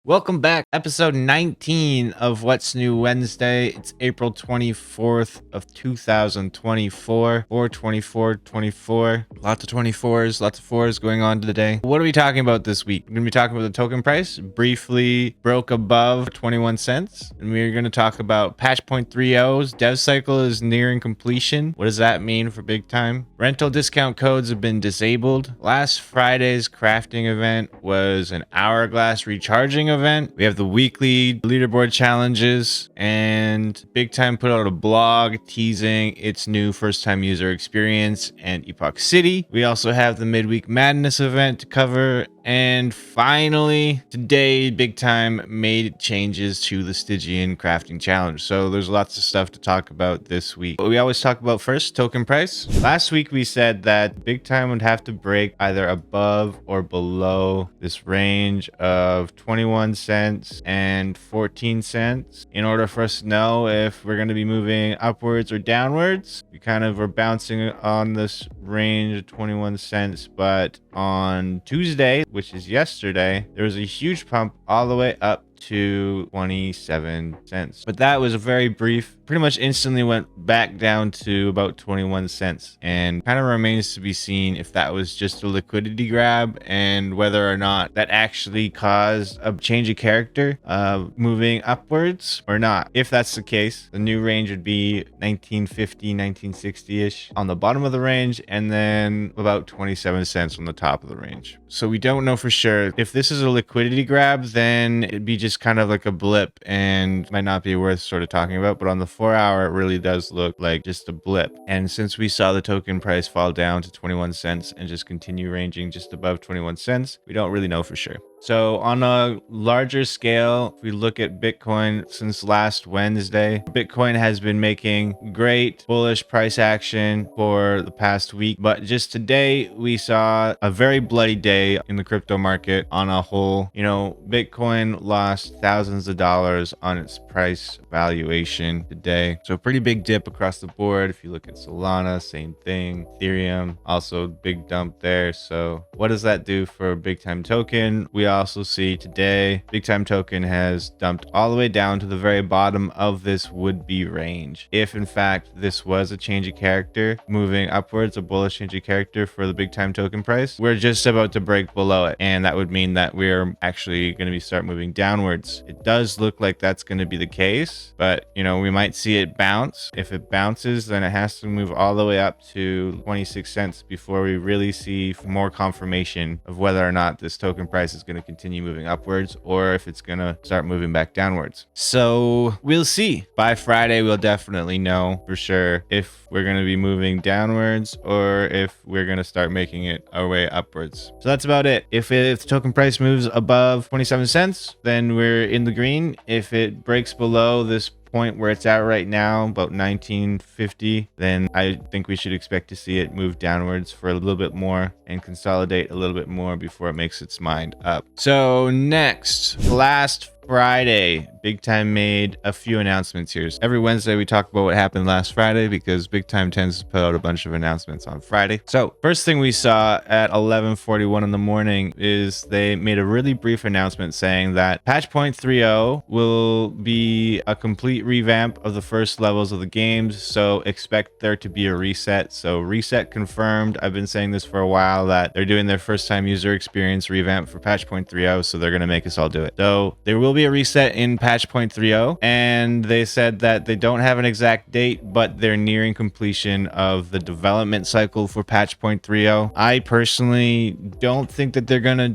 Welcome back. Episode 19 of What's New Wednesday. It's April 24th of 2024 or 2424. Lots of 24s, lots of 4s going on today. What are we talking about this week? We're going to be talking about the token price. Briefly broke above 21 cents. And we're going to talk about patch point 3.0's dev cycle is nearing completion. What does that mean for big time? Rental discount codes have been disabled. Last Friday's crafting event was an hourglass recharging event. We have the weekly leaderboard challenges, and Big Time put out a blog teasing its new first time user experience and Epoch City. We also have the midweek madness event to cover, and finally today Big Time made changes to the Stygian crafting challenge. So there's lots of stuff to talk about this week. What we always talk about first, token price. Last week we said that Big Time would have to break either above or below this range of 21 cents and 14 cents in order for us to know if we're going to be moving upwards or downwards. We kind of were bouncing on this range of 21 cents, but on Tuesday, which is yesterday, there was a huge pump all the way up to 27 cents. But that was a very brief, pretty much instantly went back down to about 21 cents, and kind of remains to be seen if that was just a liquidity grab and whether or not that actually caused a change of character moving upwards or not. If that's the case, the new range would be 1950, 1960-ish on the bottom of the range, and then about 27 cents on the top of the range. So we don't know for sure. If this is a liquidity grab, then it'd be just kind of like a blip and might not be worth sort of talking about. But on the 4 hour, it really does look like just a blip. And since we saw the token price fall down to 21 cents and just continue ranging just above 21 cents, we don't really know for sure. So on a larger scale, if we look at Bitcoin since last Wednesday, Bitcoin has been making great bullish price action for the past week. But just today, we saw a very bloody day in the crypto market on a whole. You know, Bitcoin lost thousands of dollars on its price valuation today. So pretty big dip across the board. If you look at Solana, same thing. Ethereum, also big dump there. So what does that do for Big Time token? We also see today Big Time token has dumped all the way down to the very bottom of this would-be range. If in fact this was a change of character moving upwards, a bullish change of character for the Big Time token price, we're just about to break below it, and that would mean that we're actually going to start moving downwards. It does look like that's going to be the case, but you know, we might see it bounce. If it bounces, then it has to move all the way up to 26 cents before we really see more confirmation of whether or not this token price is going to continue moving upwards or if it's going to start moving back downwards. So we'll see. By Friday, we'll definitely know for sure if we're going to be moving downwards or if we're going to start making it our way upwards. So that's about it. If the token price moves above 27 cents, then we're in the green. If it breaks below this point where it's at right now, about 1950, then I think we should expect to see it move downwards for a little bit more and consolidate a little bit more before it makes its mind up. So next, last Friday, Big Time made a few announcements here. Every Wednesday we talk about what happened last Friday because Big Time tends to put out a bunch of announcements on Friday. So first thing we saw at 11:41 in the morning is they made a really brief announcement saying that patch point 3.0 will be a complete revamp of the first levels of the games. So expect there to be a reset. So reset confirmed. I've been saying this for a while that they're doing their first time user experience revamp for patch point 3.0. So they're going to make us all do it. So there will be a reset in patch point 3.0, and they said that they don't have an exact date, but they're nearing completion of the development cycle for patch point 3.0. I personally don't think that they're gonna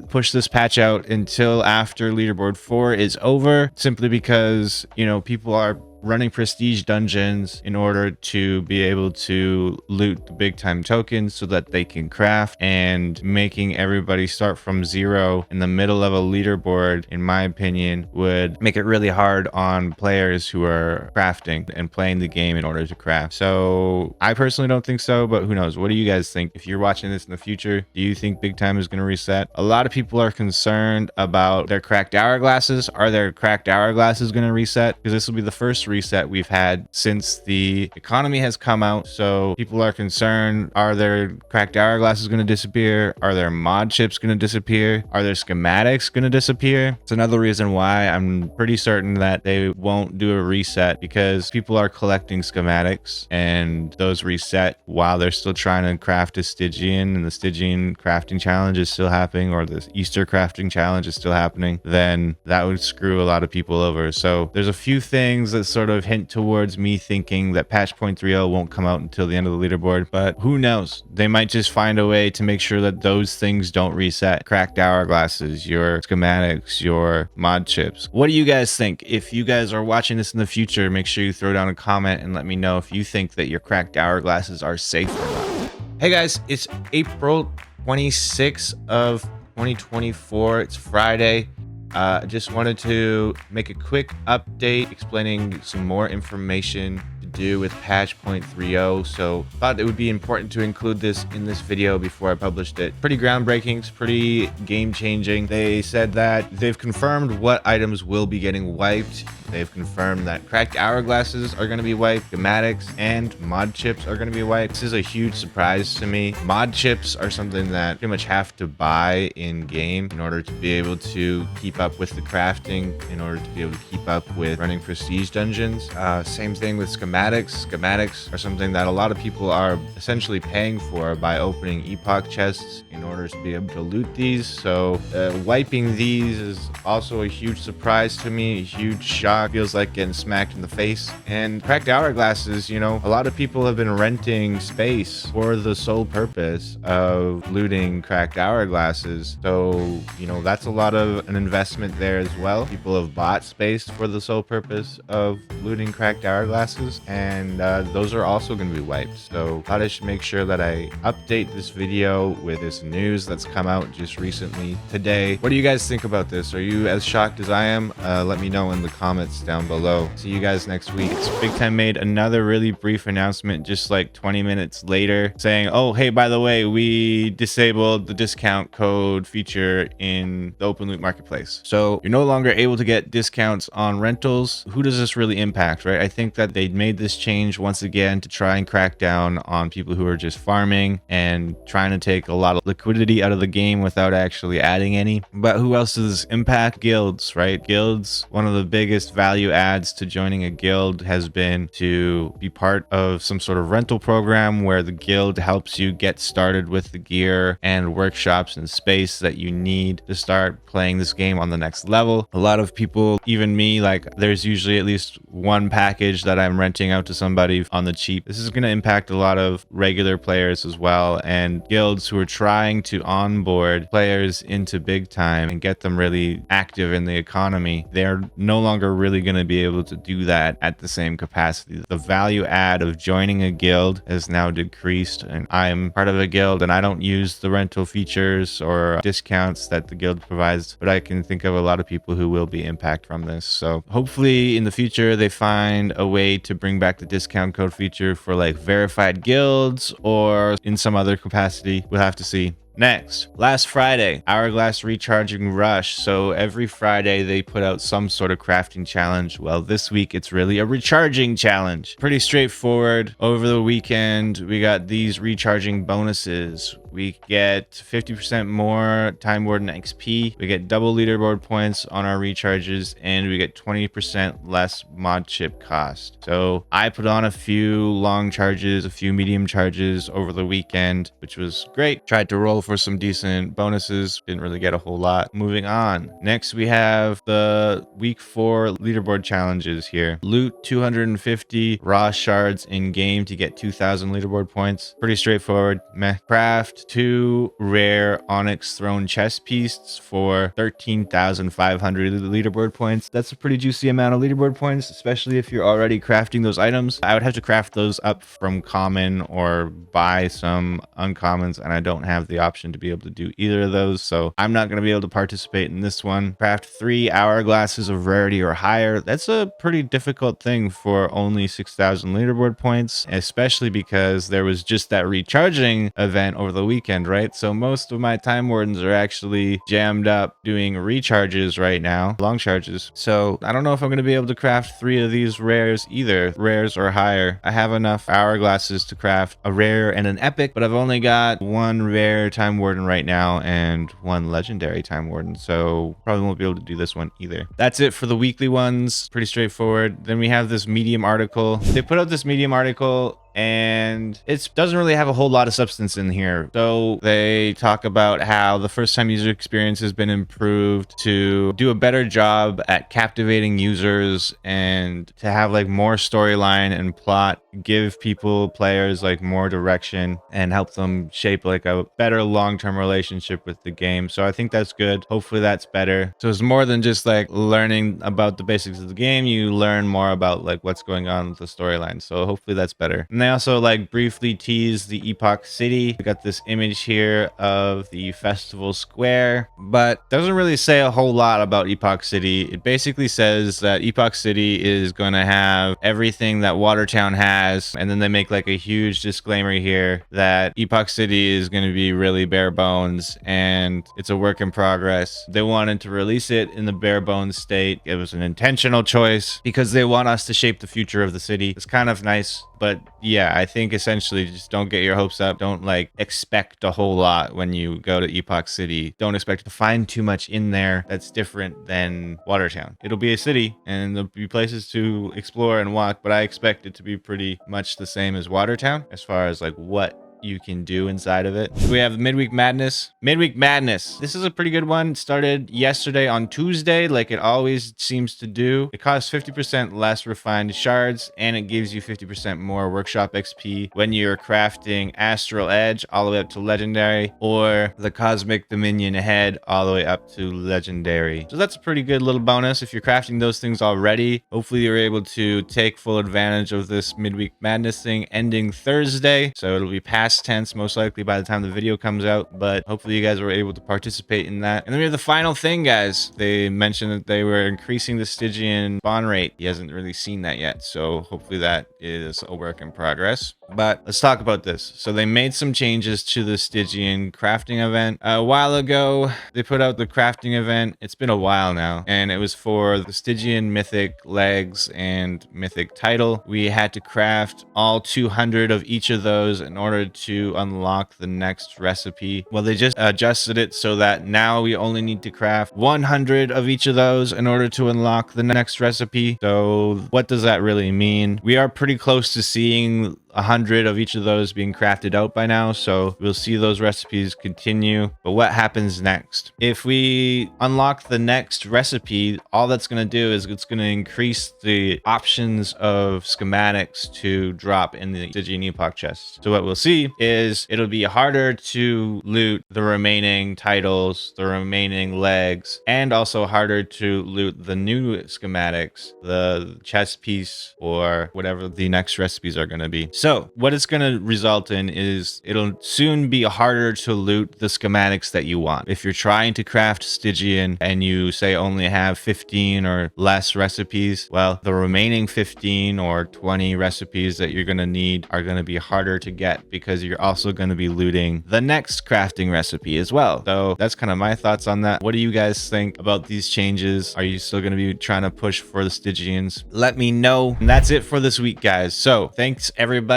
push this patch out until after leaderboard 4 is over, simply because, you know, people are running prestige dungeons in order to be able to loot the Big Time tokens so that they can craft, and making everybody start from zero in the middle of a leaderboard, in my opinion, would make it really hard on players who are crafting and playing the game in order to craft. So I personally don't think so, but who knows? What do you guys think? If you're watching this in the future, do you think Big Time is going to reset? A lot of people are concerned about their cracked hourglasses. Are their cracked hourglasses going to reset? Because this will be the first reset we've had since the economy has come out. So people are concerned, are their cracked hourglasses going to disappear? Are their mod chips going to disappear? Are their schematics going to disappear? It's another reason why I'm pretty certain that they won't do a reset, because people are collecting schematics and those reset while they're still trying to craft a Stygian, and the Stygian crafting challenge is still happening, or the Easter crafting challenge is still happening. Then that would screw a lot of people over. So there's a few things that sort of hint towards me thinking that patch 0.30 won't come out until the end of the leaderboard, but who knows? They might just find a way to make sure that those things don't reset. Cracked hourglasses, your schematics, your mod chips. What do you guys think? If you guys are watching this in the future, make sure you throw down a comment and let me know if you think that your cracked hourglasses are safe or not. Hey guys, it's April 26th of 2024. It's Friday. I just wanted to make a quick update explaining some more information to do with patch 0.30. So thought it would be important to include this in this video before I published it. Pretty groundbreaking, it's pretty game changing. They said that they've confirmed what items will be getting wiped. They've confirmed that cracked hourglasses are going to be wiped, schematics and mod chips are going to be wiped. This is a huge surprise to me. Mod chips are something that pretty much have to buy in game in order to be able to keep up with the crafting, in order to be able to keep up with running prestige dungeons. Same thing with schematics. Schematics are something that a lot of people are essentially paying for by opening epoch chests in order to be able to loot these. So wiping these is also a huge surprise to me, a huge shock. Feels like getting smacked in the face. And cracked hourglasses, you know, a lot of people have been renting space for the sole purpose of looting cracked hourglasses. So, you know, that's a lot of an investment there as well. People have bought space for the sole purpose of looting cracked hourglasses, and those are also going to be wiped. So I should make sure that I update this video with this news that's come out just recently today. What do you guys think about this? Are you as shocked as I am? Let me know in the comments down below. See you guys next week. Big Time made another really brief announcement just like 20 minutes later saying, oh, hey, by the way, we disabled the discount code feature in the open loot marketplace. So you're no longer able to get discounts on rentals. Who does this really impact, right? I think that they made this change once again to try and crack down on people who are just farming and trying to take a lot of liquidity out of the game without actually adding any. But who else does this impact? Guilds, right? Guilds, one of the biggest value adds to joining a guild has been to be part of some sort of rental program where the guild helps you get started with the gear and workshops and space that you need to start playing this game on the next level. A lot of people, even me, like there's usually at least one package that I'm renting out to somebody on the cheap. This is going to impact a lot of regular players as well, and guilds who are trying to onboard players into Big Time and get them really active in the economy. They're no longer really going to be able to do that at the same capacity. The value add of joining a guild has now decreased, and I'm part of a guild and I don't use the rental features or discounts that the guild provides, but I can think of a lot of people who will be impacted from this. So hopefully in the future they find a way to bring back the discount code feature for like verified guilds or in some other capacity. We'll have to see. Next, last Friday, Hourglass Recharging Rush. So every Friday they put out some sort of crafting challenge. Well, this week it's really a recharging challenge. Pretty straightforward. Over the weekend, we got these recharging bonuses. We get 50% more Time Warden XP. We get double leaderboard points on our recharges, and we get 20% less mod chip cost. So I put on a few long charges, a few medium charges over the weekend, which was great. Tried to roll for some decent bonuses. Didn't really get a whole lot. Moving on. Next, we have the week 4 leaderboard challenges here. Loot 250 raw shards in game to get 2,000 leaderboard points. Pretty straightforward. Meh. Craft 2 rare onyx throne chest pieces for 13,500 leaderboard points. That's a pretty juicy amount of leaderboard points, especially if you're already crafting those items. I would have to craft those up from common or buy some uncommons, and I don't have the option to be able to do either of those, so I'm not going to be able to participate in this one. Craft 3 hourglasses of rarity or higher. That's a pretty difficult thing for only 6,000 leaderboard points, especially because there was just that recharging event over the weekend, right? So most of my time wardens are actually jammed up doing recharges right now, long charges. So I don't know if I'm going to be able to craft 3 of these rares either, rares or higher. I have enough hourglasses to craft a rare and an epic, but I've only got 1 rare time warden right now and 1 legendary time warden. So probably won't be able to do this one either. That's it for the weekly ones. Pretty straightforward. Then we have this medium article. They put out this medium article and it doesn't really have a whole lot of substance in here. So they talk about how the first time user experience has been improved to do a better job at captivating users and to have like more storyline and plot, give players like more direction and help them shape like a better long-term relationship with the game. So I think that's good. Hopefully that's better. So it's more than just like learning about the basics of the game. You learn more about like what's going on with the storyline. So hopefully that's better. And they also like briefly tease the Epoch City. We got this image here of the festival square, but doesn't really say a whole lot about Epoch City. It basically says that Epoch City is going to have everything that Watertown has, and then they make like a huge disclaimer here that Epoch City is going to be really bare bones and it's a work in progress. They wanted to release it in the bare bones state. It was an intentional choice because they want us to shape the future of the city. It's kind of nice. But yeah, I think essentially just don't get your hopes up. Don't like expect a whole lot when you go to Epoch City. Don't expect to find too much in there that's different than Watertown. It'll be a city and there'll be places to explore and walk, but I expect it to be pretty much the same as Watertown as far as like what you can do inside of it. We have Midweek Madness. Midweek Madness. This is a pretty good one. It started yesterday on Tuesday, like it always seems to do. It costs 50% less refined shards, and it gives you 50% more workshop XP when you're crafting Astral Edge all the way up to Legendary, or the Cosmic Dominion Head all the way up to Legendary. So that's a pretty good little bonus if you're crafting those things already. Hopefully you're able to take full advantage of this Midweek Madness thing ending Thursday. So it'll be past tense most likely by the time the video comes out, but hopefully you guys were able to participate in that. And then we have the final thing, guys. They mentioned that they were increasing the Stygian spawn rate. He hasn't really seen that yet, so hopefully that is a work in progress. But let's talk about this. So they made some changes to the Stygian crafting event. A while ago, they put out the crafting event. It's been a while now, and it was for the Stygian mythic legs and mythic title. We had to craft all 200 of each of those in order to unlock the next recipe. Well, they just adjusted it so that now we only need to craft 100 of each of those in order to unlock the next recipe. So what does that really mean? We are pretty close to seeing 100 of each of those being crafted out by now, so we'll see those recipes continue. But what happens next? If we unlock the next recipe, all that's going to do is it's going to increase the options of schematics to drop in the Stygian Epoch chest. So what we'll see is it'll be harder to loot the remaining titles, the remaining legs, and also harder to loot the new schematics, the chest piece, or whatever the next recipes are going to be. So what it's going to result in is it'll soon be harder to loot the schematics that you want. If you're trying to craft Stygian and you say only have 15 or less recipes, well, the remaining 15 or 20 recipes that you're going to need are going to be harder to get because you're also going to be looting the next crafting recipe as well. So that's kind of my thoughts on that. What do you guys think about these changes? Are you still going to be trying to push for the Stygians? Let me know. And that's it for this week, guys. So thanks everybody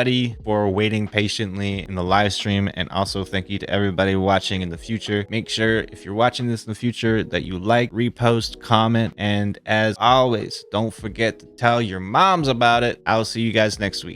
for waiting patiently in the live stream, and also thank you to everybody watching in the future. Make sure if you're watching this in the future that you like, repost, comment, and as always, don't forget to tell your moms about it. I'll see you guys next week.